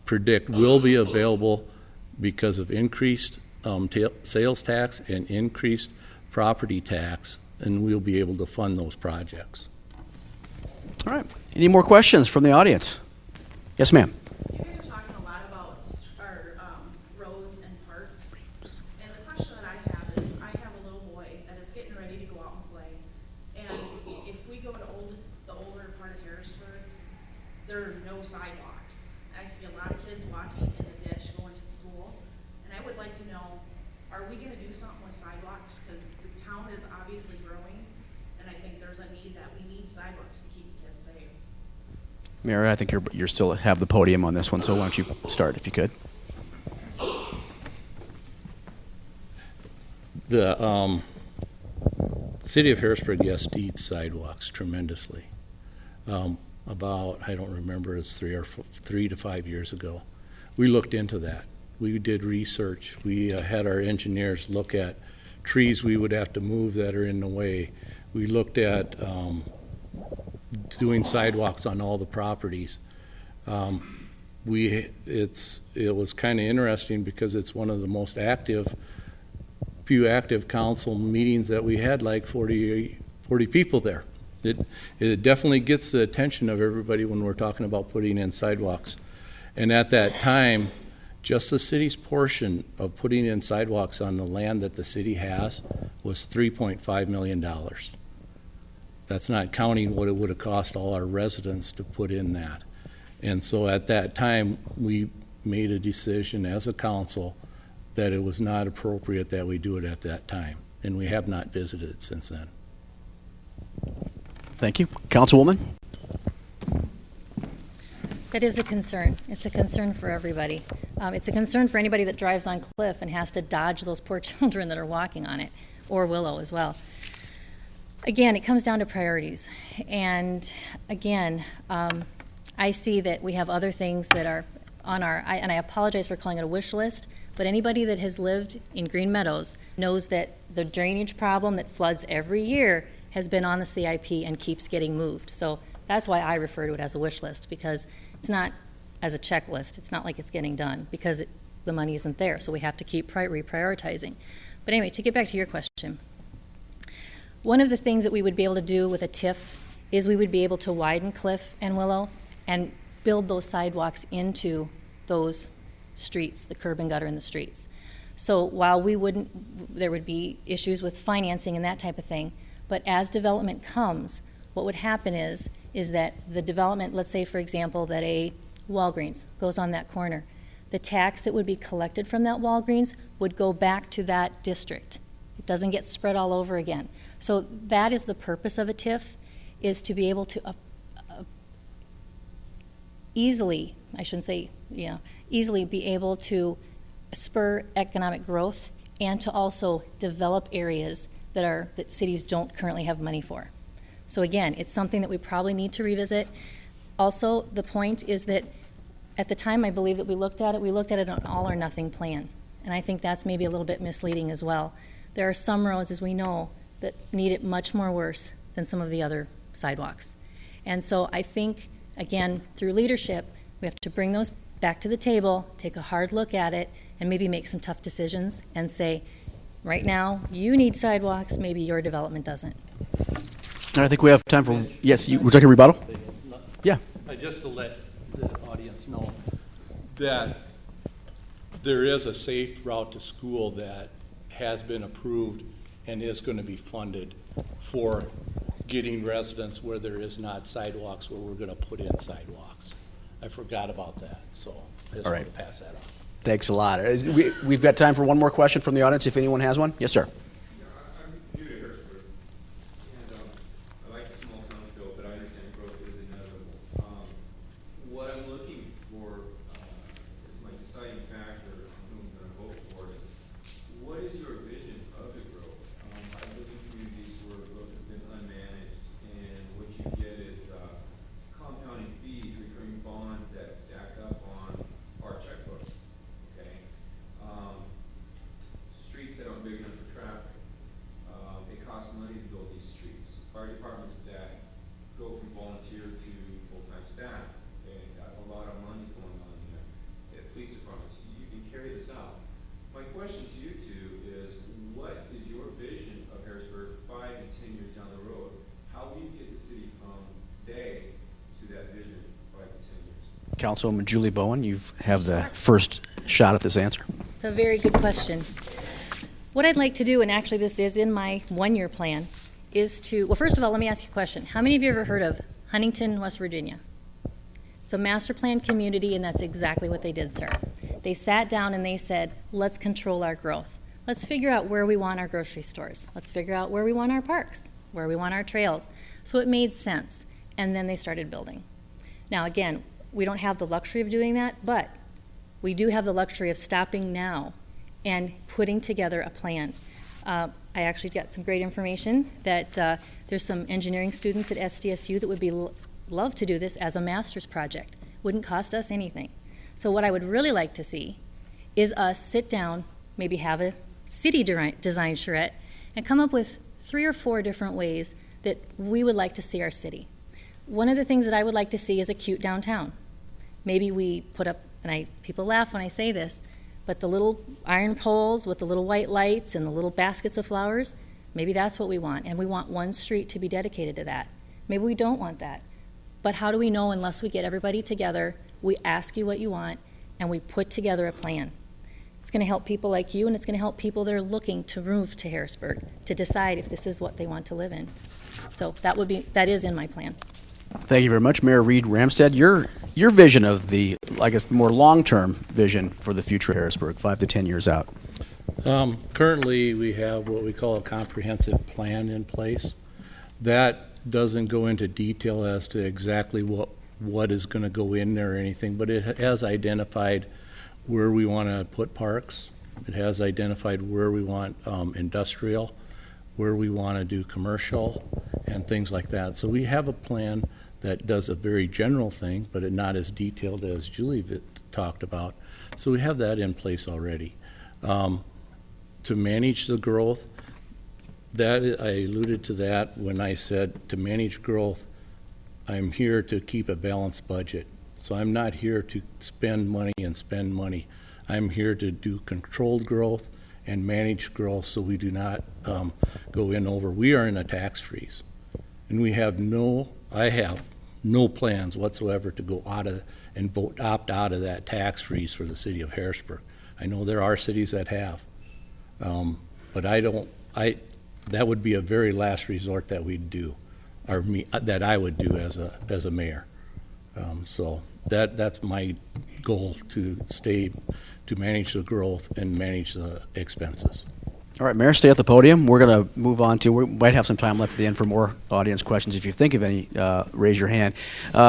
predict will be available because of increased sales tax and increased property tax, and we'll be able to fund those projects. All right. Any more questions from the audience? Yes, ma'am. You guys are talking a lot about ready to go out and play. And if we go to the older part of Harrisburg, there are no sidewalks. I see a lot of kids walking in the ditch going to school, and I would like to know, are we gonna do something with sidewalks? Because the town is obviously growing, and I think there's a need that we need sidewalks to keep the kids safe. Mary, I think you're still have the podium on this one, so why don't you start if you could? The city of Harrisburg, yes, needs sidewalks tremendously. About, I don't remember, it's 3 to 5 years ago, we looked into that. We did research. We had our engineers look at trees we would have to move that are in the way. We looked at doing sidewalks on all the properties. It was kind of interesting because it's one of the most few active council meetings that we had, like 40 people there. It definitely gets the attention of everybody when we're talking about putting in sidewalks. And at that time, just the city's portion of putting in sidewalks on the land that the city has was $3.5 million. That's not counting what it would have cost all our residents to put in that. And so at that time, we made a decision as a council that it was not appropriate that we do it at that time. And we have not visited it since then. Thank you. Councilwoman? That is a concern. It's a concern for everybody. It's a concern for anybody that drives on Cliff and has to dodge those poor children that are walking on it, or Willow as well. Again, it comes down to priorities. And again, I see that we have other things that are on and I apologize for calling it a wish list, but anybody that has lived in Green Meadows knows that the drainage problem that floods every year has been on the CIP and keeps getting moved. So that's why I refer to it as a wish list, because it's not as a checklist. It's not like it's getting done because the money isn't there. So we have to keep reprioritizing. But anyway, to get back to your question, one of the things that we would be able to do with a TIF is we would be able to widen Cliff and Willow and build those sidewalks into those streets, the curb and gutter in the streets. So while there would be issues with financing and that type of thing, but as development comes, what would happen is that the development, let's say for example that a Walgreens goes on that corner, the tax that would be collected from that Walgreens would go back to that district. It doesn't get spread all over again. So that is the purpose of a TIF, is to be able to easily be able to spur economic growth and to also develop areas that cities don't currently have money for. So again, it's something that we probably need to revisit. Also, the point is that at the time I believe that we looked at it an all or nothing plan. And I think that's maybe a little bit misleading as well. There are some roads, as we know, that need it much more worse than some of the other sidewalks. And so I think, again, through leadership, we have to bring those back to the table, take a hard look at it, and maybe make some tough decisions and say, right now, you need sidewalks, maybe your development doesn't. I think we have time for, yes, we're talking rebuttal? Yeah. Just to let the audience know that there is a safe route to school that has been approved and is going to be funded for getting residents where there is not sidewalks, where we're going to put in sidewalks. I forgot about that, so I just want to pass that on. Thanks a lot. We've got time for one more question from the audience, if anyone has one. Yes, sir. I'm new to Harrisburg, and I like the small town feel, but I understand growth is inevitable. What I'm looking for is my deciding factor on whom I'm going to vote for is, what is your vision of the growth? I live in communities where growth has been unmanaged, and what you get is compounding fees, recurring bonds that stack up on our checkbooks. Okay, streets that aren't big enough for traffic. It costs money to build these streets. Fire departments that go from volunteer to full-time staff. Okay, that's a lot of money going on there. Police departments, you can carry this out. My question to you two is, what is your vision of Harrisburg 5 to 10 years down the road? How will you get the city from today to that vision 5 to 10 years? Councilwoman Julie Bowen, you have the first shot at this answer. It's a very good question. What I'd like to do, and actually this is in my one-year plan, is to, well, first of all, let me ask you a question. How many of you ever heard of Huntington, West Virginia? It's a master plan community, and that's exactly what they did, sir. They sat down and they said, let's control our growth. Let's figure out where we want our grocery stores. Let's figure out where we want our parks, where we want our trails. So it made sense, and then they started building. Now, again, we don't have the luxury of doing that, but we do have the luxury of stopping now and putting together a plan. I actually got some great information that there's some engineering students at SDSU that would be love to do this as a master's project. Wouldn't cost us anything. So what I would really like to see is us sit down, maybe have a city design charrette, and come up with 3 or 4 different ways that we would like to see our city. One of the things that I would like to see is a cute downtown. Maybe we put up, and people laugh when I say this, but the little iron poles with the little white lights and the little baskets of flowers, maybe that's what we want, and we want one street to be dedicated to that. Maybe we don't want that. But how do we know unless we get everybody together, we ask you what you want, and we put together a plan? It's going to help people like you, and it's going to help people that are looking to move to Harrisburg to decide if this is what they want to live in. So that is in my plan. Thank you very much, Mayor Reed Ramstad. Your vision of the, I guess, more long-term vision for the future of Harrisburg, 5 to 10 years out. Currently, we have what we call a comprehensive plan in place. That doesn't go into detail as to exactly what is going to go in there or anything, but it has identified where we want to put parks. It has identified where we want industrial, where we want to do commercial, and things like that. So we have a plan that does a very general thing, but not as detailed as Julie talked about. So we have that in place already. To manage the growth, that I alluded to that when I said to manage growth, I'm here to keep a balanced budget. So I'm not here to spend money and spend money. I'm here to do controlled growth and manage growth so we do not go in over. We are in a tax freeze, and I have no plans whatsoever to go out of and opt out of that tax freeze for the city of Harrisburg. I know there are cities that have, but that would be a very last resort that we'd do, or that I would do as a mayor. So that's my goal, to manage the growth and manage the expenses. All right, Mayor, stay at the podium. We're going to move on to, we might have some time left at the end for more audience questions. If you think of any, raise your hand.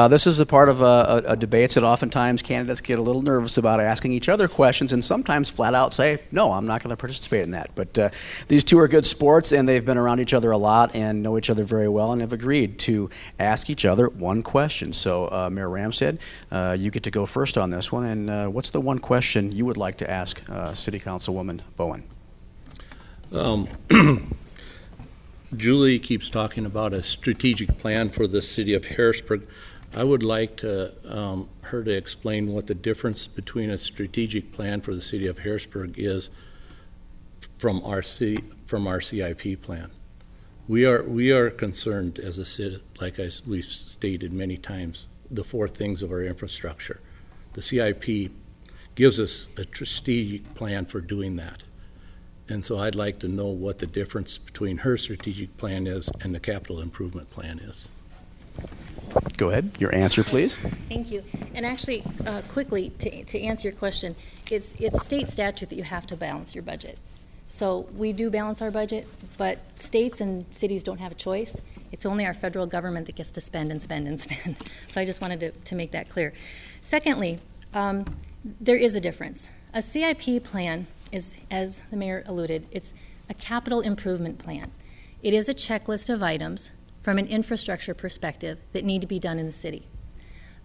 This is a part of a debates that oftentimes candidates get a little nervous about asking each other questions, and sometimes flat out say, no, I'm not going to participate in that. But these two are good sports, and they've been around each other a lot and know each other very well and have agreed to ask each other one question. So, Mayor Ramstad, you get to go first on this one. And what's the one question you would like to ask City Councilwoman Bowen? Julie keeps talking about a strategic plan for the city of Harrisburg. I would like her to explain what the difference between a strategic plan for the city of Harrisburg is from our CIP plan. We are concerned as a city, like we've stated many times, the 4 things of our infrastructure. The CIP gives us a strategic plan for doing that. And so I'd like to know what the difference between her strategic plan is and the capital improvement plan is. Go ahead. Your answer, please. Thank you. And actually, quickly, to answer your question, it's state statute that you have to balance your budget. So we do balance our budget, but states and cities don't have a choice. It's only our federal government that gets to spend and spend and spend. So I just wanted to make that clear. Secondly, there is a difference. A CIP plan is, as the mayor alluded, it's a capital improvement plan. It is a checklist of items from an infrastructure perspective that need to be done in the city.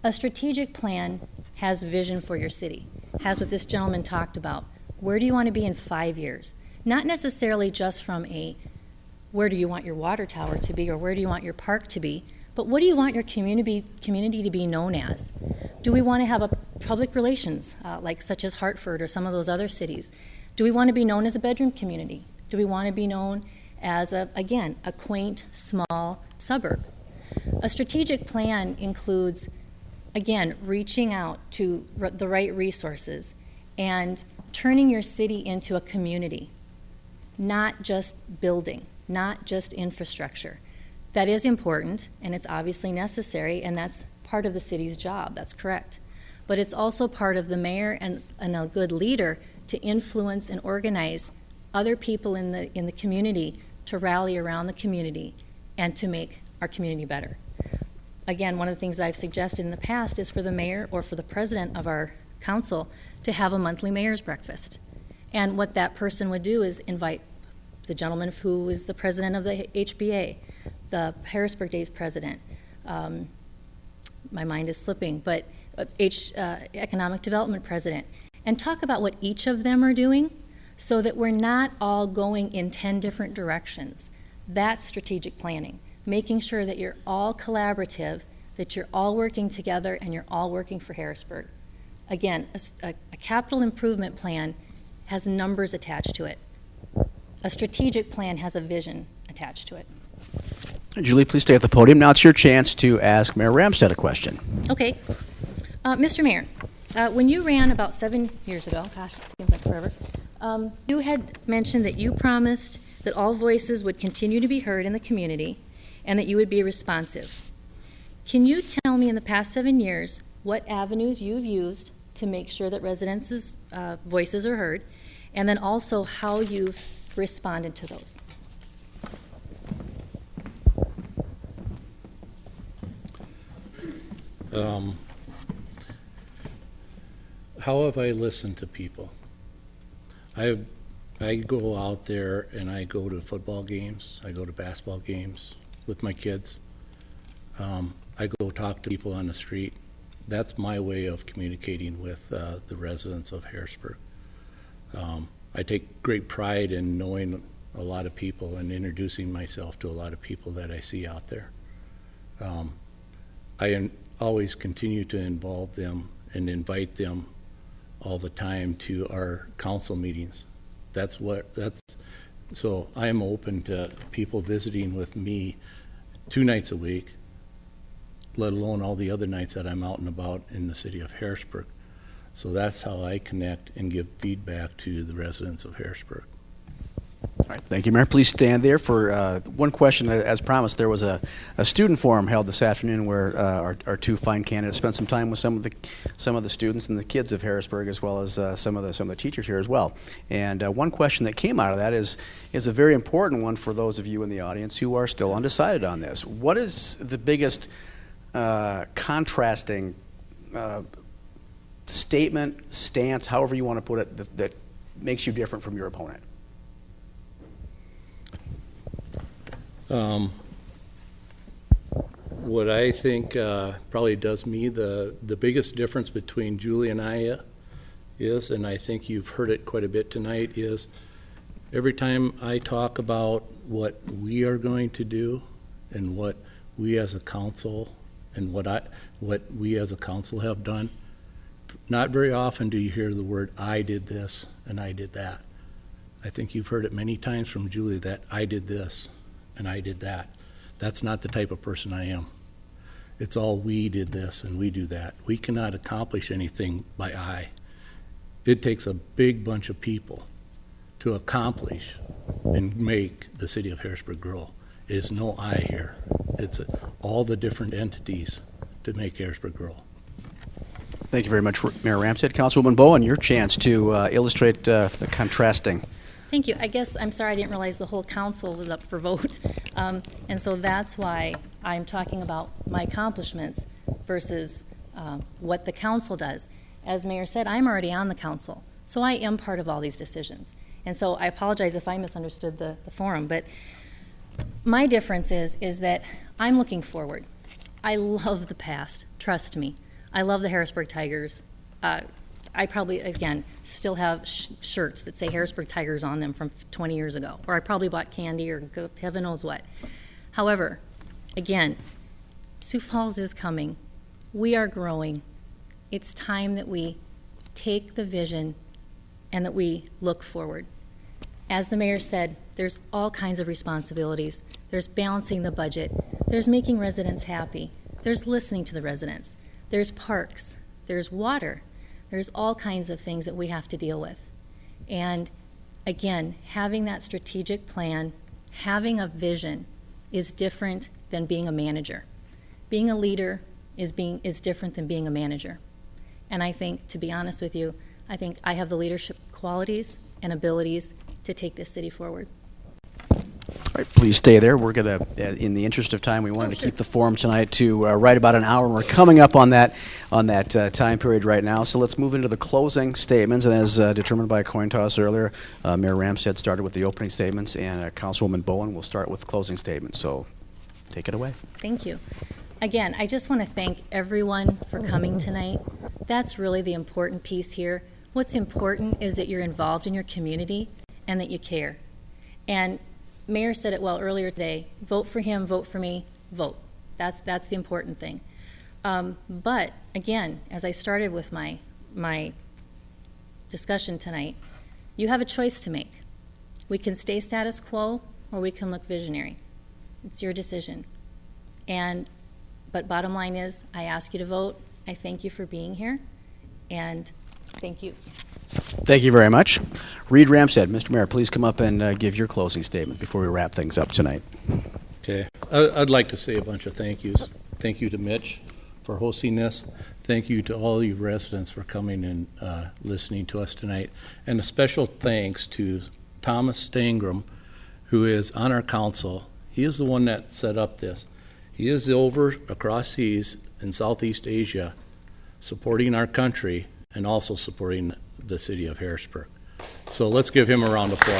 A strategic plan has vision for your city, has what this gentleman talked about. Where do you want to be in 5 years? Not necessarily just from where do you want your water tower to be or where do you want your park to be, but what do you want your community to be known as? Do we want to have a public relations, such as Hartford or some of those other cities? Do we want to be known as a bedroom community? Do we want to be known as, a quaint, small suburb? A strategic plan includes, again, reaching out to the right resources and turning your city into a community. not just building, not just infrastructure. That is important, and it's obviously necessary, and that's part of the city's job, that's correct. But it's also part of the mayor and a good leader to influence and organize other people in the community to rally around the community and to make our community better. Again, one of the things I've suggested in the past is for the mayor or for the president of our council to have a monthly mayor's breakfast. And what that person would do is invite the gentleman who is the president of the HBA, the Harrisburg Days president, my mind is slipping, but economic development president, and talk about what each of them are doing so that we're not all going in 10 different directions. That's strategic planning, making sure that you're all collaborative, that you're all working together and you're all working for Harrisburg. Again, a capital improvement plan has numbers attached to it. A strategic plan has a vision attached to it. Julie, please stay at the podium. Now it's your chance to ask Mayor Ramstad a question. Okay. Mr. Mayor, when you ran about 7 years ago, gosh, it seems like forever, you had mentioned that you promised that all voices would continue to be heard in the community and that you would be responsive. Can you tell me in the past 7 years what avenues you've used to make sure that residents' voices are heard, and then also how you've responded to those? How have I listened to people? I go out there and I go to football games, I go to basketball games with my kids. I go talk to people on the street. That's my way of communicating with the residents of Harrisburg. I take great pride in knowing a lot of people and introducing myself to a lot of people that I see out there. I always continue to involve them and invite them all the time to our council meetings. So I am open to people visiting with me 2 nights a week, let alone all the other nights that I'm out and about in the city of Harrisburg. So that's how I connect and give feedback to the residents of Harrisburg. All right, thank you, Mayor. Please stand there for one question. As promised, there was a student forum held this afternoon where our 2 fine candidates spent some time with some of the students and the kids of Harrisburg, as well as some of the teachers here as well. And one question that came out of that is a very important one for those of you in the audience who are still undecided on this. What is the biggest contrasting statement, stance, however you want to put it, that makes you different from your opponent? What I think probably does me the biggest difference between Julie and I is, and I think you've heard it quite a bit tonight, is every time I talk about what we are going to do and what we as a council and what we as a council have done, not very often do you hear the word I did this and I did that. I think you've heard it many times from Julie that I did this and I did that. That's not the type of person I am. It's all we did this and we do that. We cannot accomplish anything by I. It takes a big bunch of people to accomplish and make the city of Harrisburg grow. It is no I here. It's all the different entities to make Harrisburg grow. Thank you very much, Mayor Ramstad. Councilwoman Bowen, your chance to illustrate the contrasting. Thank you. I guess, I'm sorry, I didn't realize the whole council was up for vote. And so that's why I'm talking about my accomplishments versus what the council does. As Mayor said, I'm already on the council, so I am part of all these decisions. And so I apologize if I misunderstood the forum, but my difference is that I'm looking forward. I love the past, trust me. I love the Harrisburg Tigers. I probably, again, still have shirts that say Harrisburg Tigers on them from 20 years ago. Or I probably bought candy or heaven knows what. However, again, Sioux Falls is coming. We are growing. It's time that we take the vision and that we look forward. As the mayor said, there's all kinds of responsibilities. There's balancing the budget. There's making residents happy. There's listening to the residents. There's parks. There's water. There's all kinds of things that we have to deal with. And again, having that strategic plan, having a vision is different than being a manager. Being a leader is different than being a manager. And I think, to be honest with you, I think I have the leadership qualities and abilities to take this city forward. All right, please stay there. We're going to, in the interest of time, we wanted to keep the forum tonight to right about an hour. We're coming up on that time period right now. So let's move into the closing statements. And as determined by a coin toss earlier, Mayor Ramstad started with the opening statements, and Councilwoman Bowen will start with closing statements. So take it away. Thank you. Again, I just want to thank everyone for coming tonight. That's really the important piece here. What's important is that you're involved in your community and that you care. And Mayor said it well earlier today, vote for him, vote for me, vote. That's the important thing. But again, as I started with my discussion tonight, you have a choice to make. We can stay status quo or we can look visionary. It's your decision. But bottom line is, I ask you to vote. I thank you for being here, and thank you. Thank you very much. Reed Ramstad, Mr. Mayor, please come up and give your closing statement before we wrap things up tonight. Okay. I'd like to say a bunch of thank yous. Thank you to Mitch for hosting this. Thank you to all you residents for coming and listening to us tonight. And a special thanks to Thomas Stangram, who is on our council. He is the one that set up this. He is over across seas in Southeast Asia supporting our country and also supporting the city of Harrisburg. So let's give him a round of applause.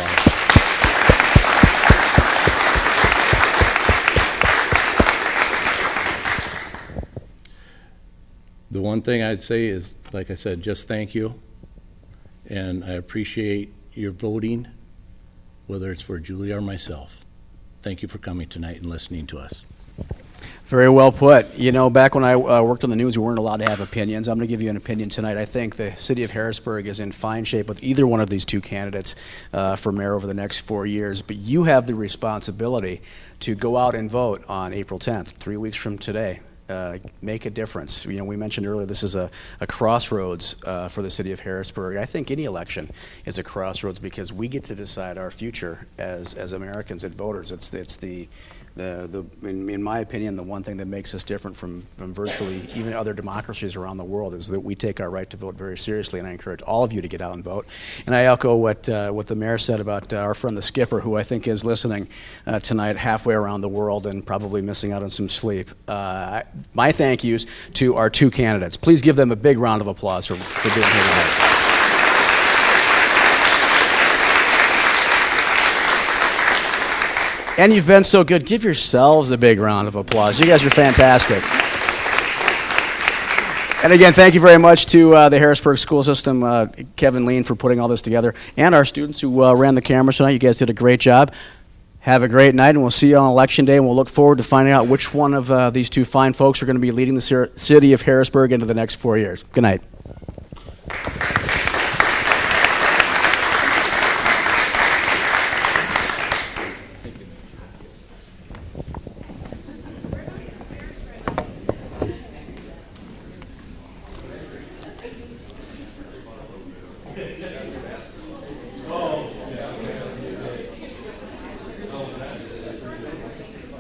The one thing I'd say is, like I said, just thank you. And I appreciate your voting, whether it's for Julie or myself. Thank you for coming tonight and listening to us. Very well put. You know, back when I worked on the news, we weren't allowed to have opinions. I'm going to give you an opinion tonight. I think the city of Harrisburg is in fine shape with either one of these two candidates for mayor over the next 4 years. But you have the responsibility to go out and vote on April 10th, 3 weeks from today. Make a difference. You know, we mentioned earlier this is a crossroads for the city of Harrisburg. I think any election is a crossroads because we get to decide our future as Americans and voters. It's in my opinion, the one thing that makes us different from virtually even other democracies around the world is that we take our right to vote very seriously, and I encourage all of you to get out and vote. And I echo what the mayor said about our friend the skipper, who I think is listening tonight halfway around the world and probably missing out on some sleep. My thank yous to our two candidates. Please give them a big round of applause for being here tonight. And you've been so good. Give yourselves a big round of applause. You guys are fantastic. And again, thank you very much to the Harrisburg school system, Kevin Lean, for putting all this together, and our students who ran the cameras tonight. You guys did a great job. Have a great night, and we'll see you on Election Day, and we'll look forward to finding out which one of these two fine folks are going to be leading the city of Harrisburg into the next 4 years. Good night.